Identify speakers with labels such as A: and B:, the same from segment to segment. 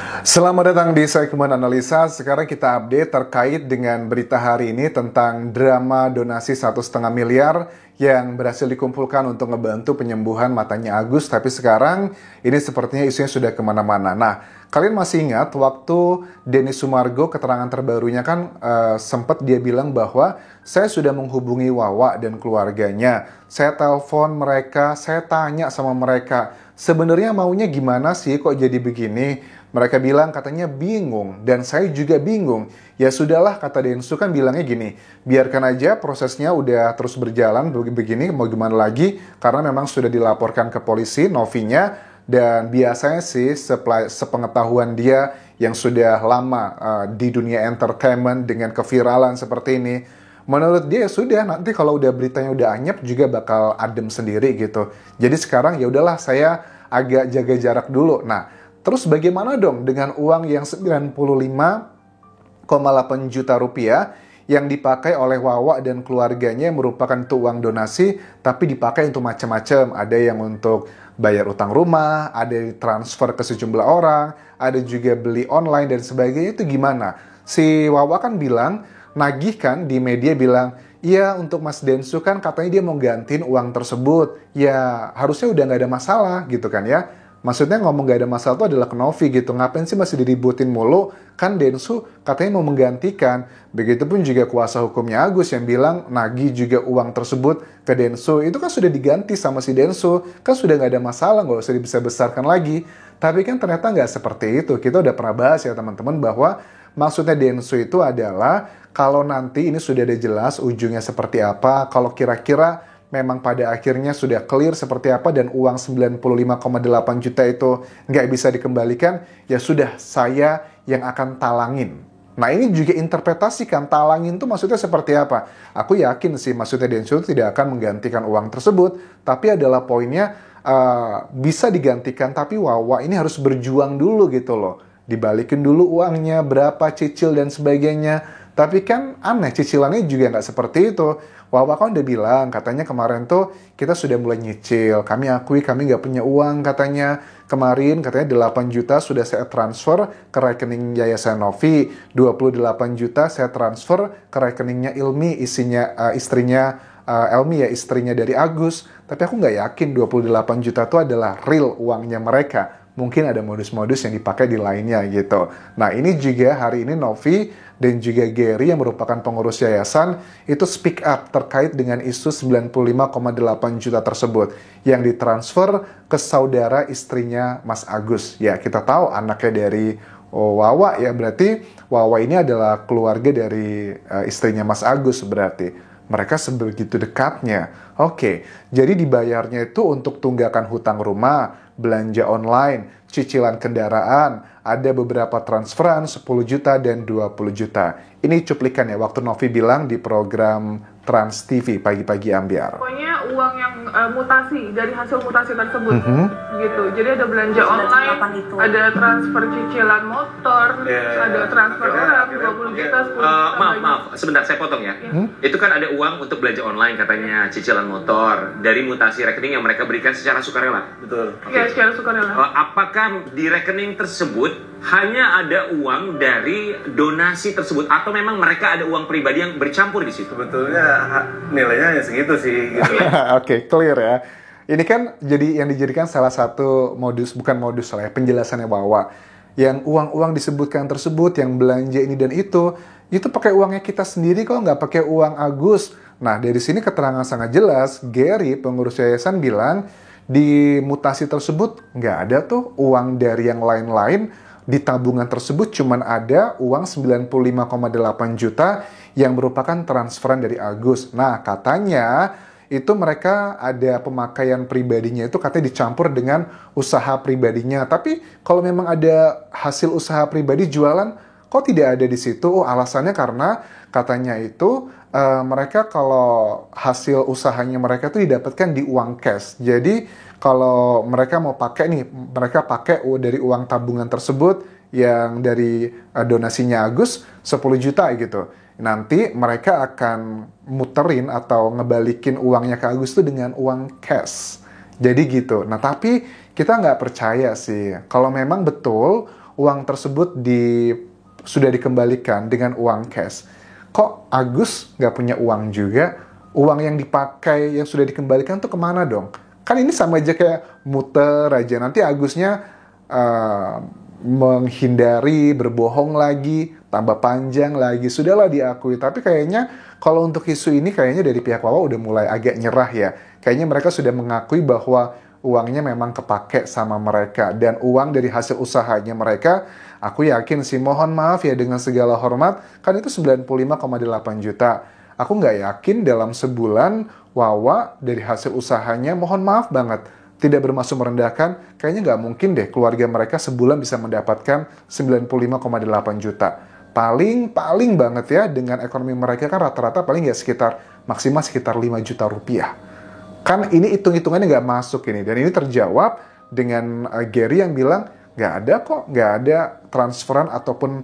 A: Selamat datang di segmen analisa. Sekarang kita update terkait dengan berita hari ini tentang drama donasi 1,5 miliar yang berhasil dikumpulkan untuk ngebantu penyembuhan matanya Agus. Tapi sekarang ini sepertinya isunya sudah kemana-mana. Nah, kalian masih ingat waktu Denny Sumargo keterangan terbarunya kan sempat dia bilang bahwa saya sudah menghubungi Wawa dan keluarganya. Saya telepon mereka, saya tanya sama mereka, sebenarnya maunya gimana sih kok jadi begini? Mereka bilang katanya bingung, dan saya juga bingung. Ya sudahlah, kata Densu kan bilangnya gini, biarkan aja prosesnya udah terus berjalan begini, mau gimana lagi, karena memang sudah dilaporkan ke polisi, Novinya, dan biasanya sih sepengetahuan dia yang sudah lama di dunia entertainment dengan keviralan seperti ini, menurut dia sudah nanti kalau udah beritanya udah anyep juga bakal adem sendiri gitu. Jadi sekarang ya udahlah saya agak jaga jarak dulu. Nah, terus bagaimana dong dengan uang yang 95,8 juta rupiah yang dipakai oleh Wawa dan keluarganya yang merupakan itu uang donasi tapi dipakai untuk macam-macam. Ada yang untuk bayar utang rumah, ada transfer ke sejumlah orang, ada juga beli online dan sebagainya. Itu gimana? Si Wawa kan bilang, nagih kan di media bilang, iya untuk Mas Densu kan katanya dia mau gantiin uang tersebut. Ya harusnya udah nggak ada masalah gitu kan ya. Maksudnya ngomong gak ada masalah itu adalah ke Novi gitu. Ngapain sih masih diributin mulu? Kan Densu katanya mau menggantikan. Begitupun juga kuasa hukumnya Agus yang bilang nagih juga uang tersebut ke Densu. Itu kan sudah diganti sama si Densu. Kan sudah gak ada masalah, gak usah dibesar-besarkan lagi. Tapi kan ternyata gak seperti itu. Kita udah pernah bahas ya teman-teman bahwa maksudnya Densu itu adalah kalau nanti ini sudah ada jelas ujungnya seperti apa. Kalau kira-kira memang pada akhirnya sudah clear seperti apa dan uang 95,8 juta itu nggak bisa dikembalikan, ya sudah saya yang akan talangin. Nah ini juga interpretasikan talangin itu maksudnya seperti apa. Aku yakin sih maksudnya Densu tidak akan menggantikan uang tersebut, tapi adalah poinnya bisa digantikan tapi Wawa ini harus berjuang dulu gitu loh. Dibalikin dulu uangnya, berapa cicil dan sebagainya. Tapi kan aneh, cicilannya juga nggak seperti itu. Wawa kan udah bilang, katanya kemarin tuh kita sudah mulai nyicil. Kami akui kami nggak punya uang katanya. Kemarin katanya 8 juta sudah saya transfer ke rekening Yayasan Novi. 28 juta saya transfer ke rekeningnya Ilmi, istrinya Elmi ya, istrinya dari Agus. Tapi aku nggak yakin 28 juta itu adalah real uangnya mereka. Mungkin ada modus-modus yang dipakai di lainnya gitu. Nah ini juga hari ini Novi dan juga Gary yang merupakan pengurus yayasan itu speak up terkait dengan isu 95,8 juta tersebut yang ditransfer ke saudara istrinya Mas Agus. Ya kita tahu anaknya dari Wawa ya, berarti Wawa ini adalah keluarga dari istrinya Mas Agus berarti. Mereka sebegitu dekatnya. Oke, jadi dibayarnya itu untuk tunggakan hutang rumah, belanja online, cicilan kendaraan, ada beberapa transferan 10 juta dan 20 juta. Ini cuplikan ya waktu Novi bilang di program Trans TV Pagi-Pagi Ambiar.
B: Pokoknya uang yang mutasi, dari hasil mutasi tersebut gitu. Jadi ada belanja online, ada transfer cicilan motor, ada transfer orang 20 juta, 10 juta.
C: Maaf, sebentar saya potong ya. Itu kan ada uang untuk belanja online katanya, cicilan motor dari mutasi rekening yang mereka berikan secara sukarela.
B: Betul. Iya, secara sukarela.
C: Apakah di rekening tersebut hanya ada uang dari donasi tersebut atau memang mereka ada uang pribadi yang bercampur di situ?
D: Sebetulnya nilainya segitu sih gitu.
A: Oke, clear ya. Ini kan jadi yang dijadikan salah satu modus, bukan modus lah ya, penjelasannya bahwa yang uang-uang disebutkan tersebut, yang belanja ini dan itu pakai uangnya kita sendiri kok, nggak pakai uang Agus. Nah, dari sini keterangan sangat jelas, Gary, pengurus yayasan bilang, di mutasi tersebut nggak ada tuh uang dari yang lain-lain, di tabungan tersebut cuman ada uang 95,8 juta yang merupakan transferan dari Agus. Nah, katanya itu mereka ada pemakaian pribadinya itu katanya dicampur dengan usaha pribadinya. Tapi kalau memang ada hasil usaha pribadi jualan, kok tidak ada di situ? Oh, alasannya karena katanya itu mereka kalau hasil usahanya mereka itu didapatkan di uang cash. Jadi kalau mereka mau pakai nih, mereka pakai dari uang tabungan tersebut yang dari donasinya Agus 10 juta gitu. Nanti mereka akan muterin atau ngebalikin uangnya ke Agus itu dengan uang cash. Jadi gitu. Nah tapi kita nggak percaya sih. Kalau memang betul uang tersebut sudah dikembalikan dengan uang cash. Kok Agus nggak punya uang juga? Uang yang dipakai yang sudah dikembalikan tuh kemana dong? Kan ini sama aja kayak muter aja. Nanti Agusnya menghindari, berbohong lagi, tambah panjang lagi. Sudahlah diakui. Tapi kayaknya kalau untuk isu ini kayaknya dari pihak Wawa udah mulai agak nyerah ya. Kayaknya mereka sudah mengakui bahwa uangnya memang kepake sama mereka. Dan uang dari hasil usahanya mereka, aku yakin sih, mohon maaf ya dengan segala hormat, kan itu 95,8 juta. Aku nggak yakin dalam sebulan Wawa dari hasil usahanya, mohon maaf banget, tidak bermaksud merendahkan, kayaknya nggak mungkin deh keluarga mereka sebulan bisa mendapatkan 95,8 juta. Paling banget ya, dengan ekonomi mereka kan rata-rata paling ya maksimal sekitar 5 juta rupiah. Kan ini hitung-hitungannya nggak masuk ini. Dan ini terjawab dengan Gary yang bilang, nggak ada transferan ataupun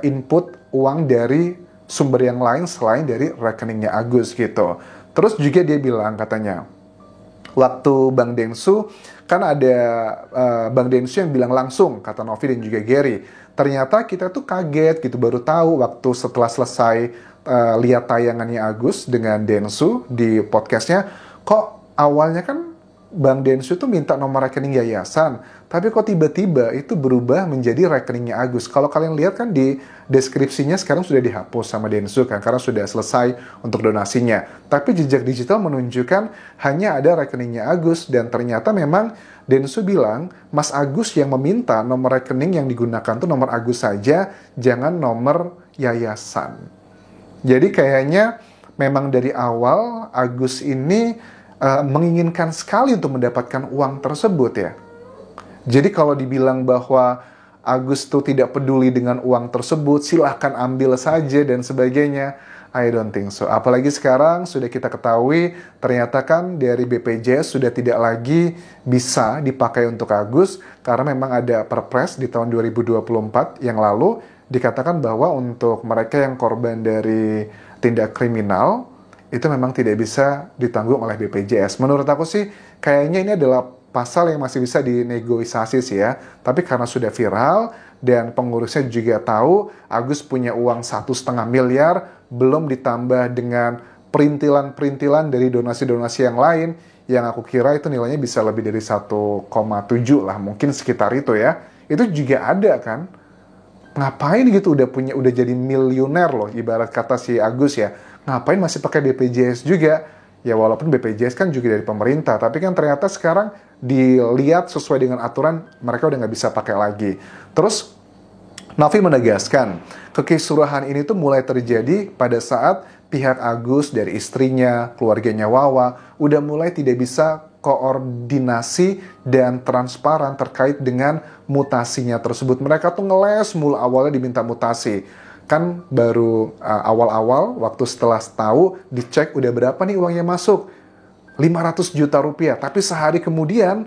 A: input uang dari sumber yang lain selain dari rekeningnya Agus gitu. Terus juga dia bilang katanya, waktu Bang Densu, kan ada Bang Densu yang bilang langsung, kata Novi dan juga Gary. Ternyata kita tuh kaget gitu, baru tahu waktu setelah selesai lihat tayangannya Agus dengan Densu di podcastnya, kok awalnya kan Bang Densu tuh minta nomor rekening yayasan, tapi kok tiba-tiba itu berubah menjadi rekeningnya Agus. Kalau kalian lihat kan di deskripsinya sekarang sudah dihapus sama Densu kan, karena sudah selesai untuk donasinya. Tapi jejak digital menunjukkan hanya ada rekeningnya Agus, dan ternyata memang Densu bilang, Mas Agus yang meminta nomor rekening yang digunakan tuh nomor Agus saja, jangan nomor yayasan. Jadi kayaknya memang dari awal Agus ini menginginkan sekali untuk mendapatkan uang tersebut ya. Jadi kalau dibilang bahwa Agus tuh tidak peduli dengan uang tersebut, silahkan ambil saja dan sebagainya, I don't think so. Apalagi sekarang sudah kita ketahui, ternyata kan dari BPJS sudah tidak lagi bisa dipakai untuk Agus, karena memang ada perpres di tahun 2024 yang lalu, dikatakan bahwa untuk mereka yang korban dari tindak kriminal, itu memang tidak bisa ditanggung oleh BPJS. Menurut aku sih, kayaknya ini adalah pasal yang masih bisa dinegosiasi sih ya. Tapi karena sudah viral, dan pengurusnya juga tahu, Agus punya uang 1,5 miliar, belum ditambah dengan perintilan-perintilan dari donasi-donasi yang lain, yang aku kira itu nilainya bisa lebih dari 1,7 lah, mungkin sekitar itu ya. Itu juga ada kan. Ngapain gitu udah jadi miliuner loh, ibarat kata si Agus ya. Ngapain masih pakai BPJS juga? Ya walaupun BPJS kan juga dari pemerintah, tapi kan ternyata sekarang dilihat sesuai dengan aturan, mereka udah nggak bisa pakai lagi. Terus Novi menegaskan, kekisruhan ini tuh mulai terjadi pada saat pihak Agus dari istrinya, keluarganya Wawa, udah mulai tidak bisa koordinasi dan transparan terkait dengan mutasinya tersebut. Mereka tuh ngeles mulu, awalnya diminta mutasi. Kan baru awal-awal, waktu setelah tahu, dicek udah berapa nih uang yang masuk. 500 juta rupiah. Tapi sehari kemudian,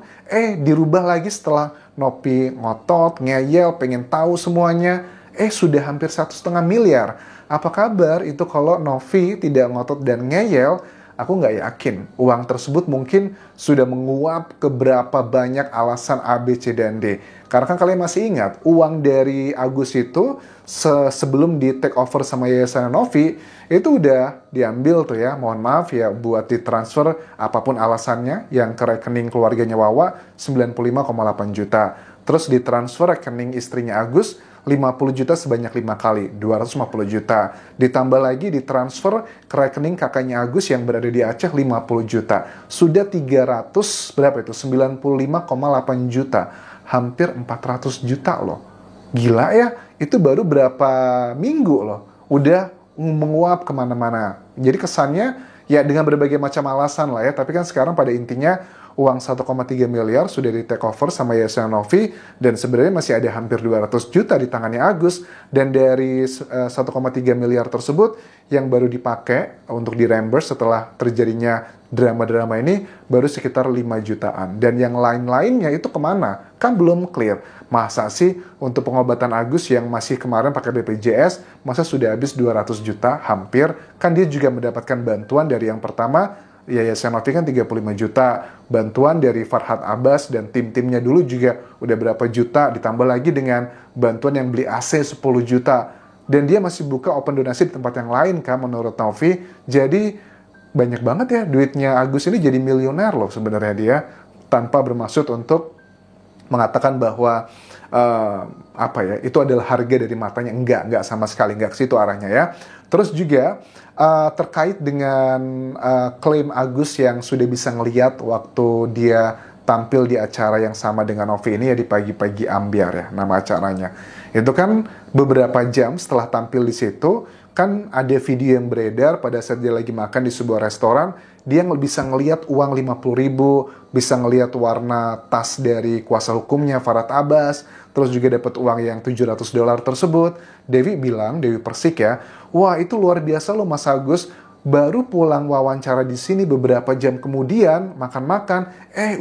A: dirubah lagi setelah Novi ngotot, ngeyel, pengen tahu semuanya. Sudah hampir 1,5 miliar. Apa kabar itu kalau Novi tidak ngotot dan ngeyel? Aku nggak yakin uang tersebut mungkin sudah menguap ke berapa banyak alasan A, B, C, dan D. Karena kan kalian masih ingat, uang dari Agus itu sebelum di take over sama Yayasan Novi, itu udah diambil tuh ya, mohon maaf ya, buat ditransfer apapun alasannya, yang ke rekening keluarganya Wawa 95,8 juta. Terus ditransfer rekening istrinya Agus 50 juta sebanyak 5 kali, 250 juta. Ditambah lagi ditransfer ke rekening kakaknya Agus yang berada di Aceh 50 juta. Sudah 95,8 juta. Hampir 400 juta loh. Gila ya, itu baru berapa minggu loh. Udah menguap kemana-mana. Jadi kesannya ya dengan berbagai macam alasan lah ya. Tapi kan sekarang pada intinya uang 1,3 miliar sudah di take over sama Yayasan Novi, dan sebenarnya masih ada hampir 200 juta di tangannya Agus, dan dari 1,3 miliar tersebut yang baru dipakai untuk di reimburse setelah terjadinya drama-drama ini baru sekitar 5 jutaan, dan yang lain-lainnya itu kemana? Kan belum clear. Masa sih untuk pengobatan Agus yang masih kemarin pakai BPJS, masa sudah habis 200 juta hampir? Kan dia juga mendapatkan bantuan dari yang pertama, Yayasan Novi kan 35 juta, bantuan dari Farhad Abbas dan tim-timnya dulu juga udah berapa juta, ditambah lagi dengan bantuan yang beli AC 10 juta. Dan dia masih buka open donasi di tempat yang lain kan menurut Novi. Jadi banyak banget ya duitnya Agus ini, jadi miliuner loh sebenarnya dia, tanpa bermaksud untuk mengatakan bahwa itu adalah harga dari matanya. Enggak sama sekali, enggak ke situ arahnya ya. Terus juga terkait dengan klaim Agus yang sudah bisa ngelihat waktu dia tampil di acara yang sama dengan Novi ini ya, di Pagi-Pagi Ambyar ya nama acaranya. Itu kan beberapa jam setelah tampil di situ, kan ada video yang beredar pada saat dia lagi makan di sebuah restoran, dia bisa ngelihat uang 50.000, bisa ngelihat warna tas dari kuasa hukumnya Farhad Abbas, terus juga dapat uang yang $700 tersebut. Dewi Persik ya, wah itu luar biasa loh Mas Agus, baru pulang wawancara di sini beberapa jam kemudian makan-makan,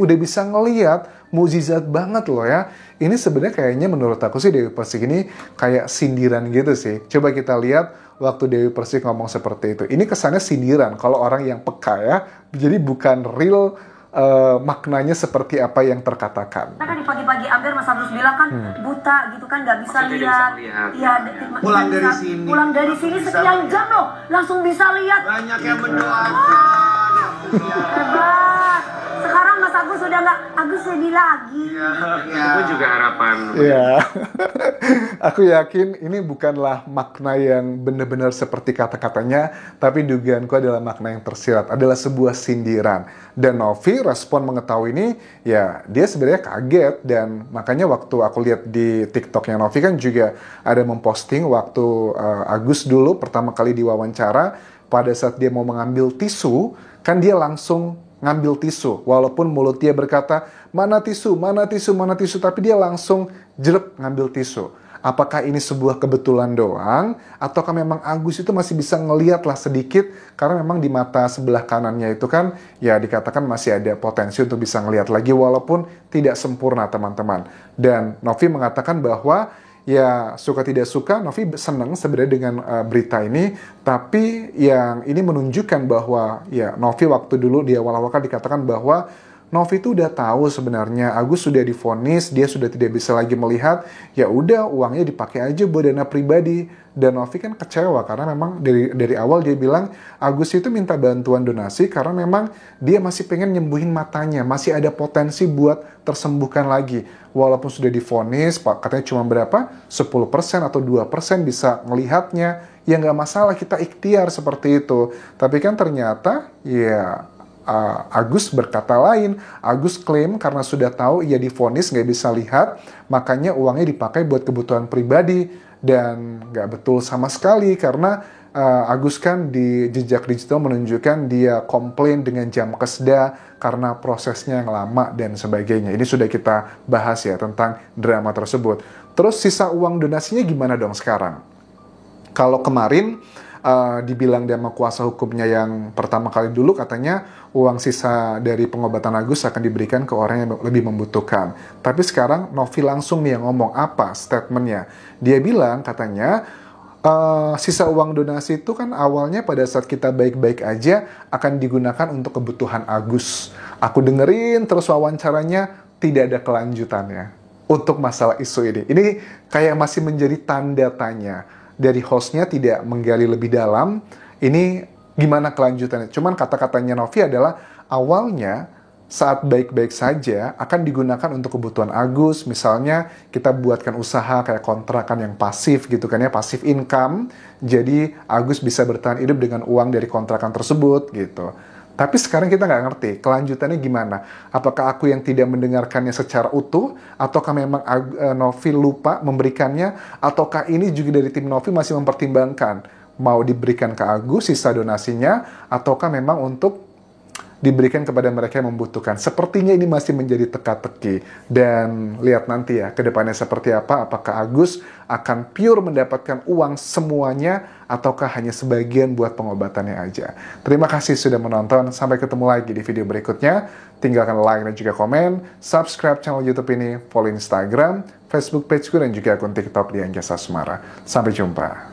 A: udah bisa ngelihat, mukjizat banget loh ya. Ini sebenarnya kayaknya menurut aku sih Dewi Persik ini kayak sindiran gitu sih. Coba kita lihat waktu Dewi Persik ngomong seperti itu. Ini kesannya sindiran kalau orang yang peka ya. Jadi bukan real maknanya seperti apa yang terkatakan.
E: Kan di Pagi-Pagi Ambyar Mas Agus bilang kan buta gitu kan, nggak bisa lihat. Iya, pulang dari sini sekian jam loh, langsung bisa lihat.
D: Banyak yang mendoakan.
E: Hebat. Sekarang Mas Agus sudah nggak Agus sedih lagi.
C: Itu juga harapan.
A: Iya. Aku yakin ini bukanlah makna yang benar-benar seperti kata-katanya, tapi dugaanku adalah makna yang tersirat, adalah sebuah sindiran. Dan Novi respon mengetahui ini, ya dia sebenarnya kaget, dan makanya waktu aku lihat di TikToknya Novi kan juga ada memposting waktu Agus dulu pertama kali diwawancara, pada saat dia mau mengambil tisu, kan dia langsung ngambil tisu, walaupun mulut dia berkata, mana tisu, tapi dia langsung jerep ngambil tisu. Apakah ini sebuah kebetulan doang, ataukah memang Agus itu masih bisa ngeliat lah sedikit, karena memang di mata sebelah kanannya itu kan, ya dikatakan masih ada potensi untuk bisa ngeliat lagi, walaupun tidak sempurna teman-teman. Dan Novi mengatakan bahwa, ya suka tidak suka, Novi senang sebenarnya dengan berita ini, tapi yang ini menunjukkan bahwa ya Novi waktu dulu di awal-awal kan dikatakan bahwa Novi itu udah tahu sebenarnya Agus sudah divonis, dia sudah tidak bisa lagi melihat, ya udah uangnya dipakai aja buat dana pribadi. Dan Novi kan kecewa karena memang dari awal dia bilang Agus itu minta bantuan donasi karena memang dia masih pengen nyembuhin matanya, masih ada potensi buat tersembuhkan lagi. Walaupun sudah divonis, katanya cuma berapa? 10% atau 2% bisa melihatnya, ya nggak masalah, kita ikhtiar seperti itu. Tapi kan ternyata ya Agus berkata lain. Agus klaim karena sudah tahu ia divonis nggak bisa lihat, makanya uangnya dipakai buat kebutuhan pribadi. Dan nggak betul sama sekali, karena Agus kan di jejak digital menunjukkan dia komplain dengan jam keseda karena prosesnya yang lama dan sebagainya. Ini sudah kita bahas ya tentang drama tersebut. Terus sisa uang donasinya gimana dong sekarang? Kalau kemarin dibilang sama kuasa hukumnya yang pertama kali dulu, katanya uang sisa dari pengobatan Agus akan diberikan ke orang yang lebih membutuhkan. Tapi sekarang Novi langsung nih yang ngomong, apa statementnya? Dia bilang katanya sisa uang donasi itu kan awalnya pada saat kita baik-baik aja akan digunakan untuk kebutuhan Agus. Aku dengerin terus wawancaranya, tidak ada kelanjutannya untuk masalah isu ini. Ini kayak masih menjadi tanda tanya. Dari hostnya tidak menggali lebih dalam, ini gimana kelanjutannya. Cuman kata-katanya Novi adalah awalnya saat baik-baik saja akan digunakan untuk kebutuhan Agus. Misalnya kita buatkan usaha kayak kontrakan yang pasif gitu kan ya, pasif income. Jadi Agus bisa bertahan hidup dengan uang dari kontrakan tersebut gitu. Tapi sekarang kita nggak ngerti kelanjutannya gimana. Apakah aku yang tidak mendengarkannya secara utuh, ataukah memang Novi lupa memberikannya, ataukah ini juga dari tim Novi masih mempertimbangkan mau diberikan ke Agus sisa donasinya, ataukah memang untuk diberikan kepada mereka yang membutuhkan. Sepertinya ini masih menjadi teka-teki. Dan lihat nanti ya, ke depannya seperti apa. Apakah Agus akan pure mendapatkan uang semuanya, ataukah hanya sebagian buat pengobatannya aja. Terima kasih sudah menonton. Sampai ketemu lagi di video berikutnya. Tinggalkan like dan juga komen. Subscribe channel YouTube ini. Follow Instagram, Facebook pageku, dan juga akun TikTok di Anjasa Semara. Sampai jumpa.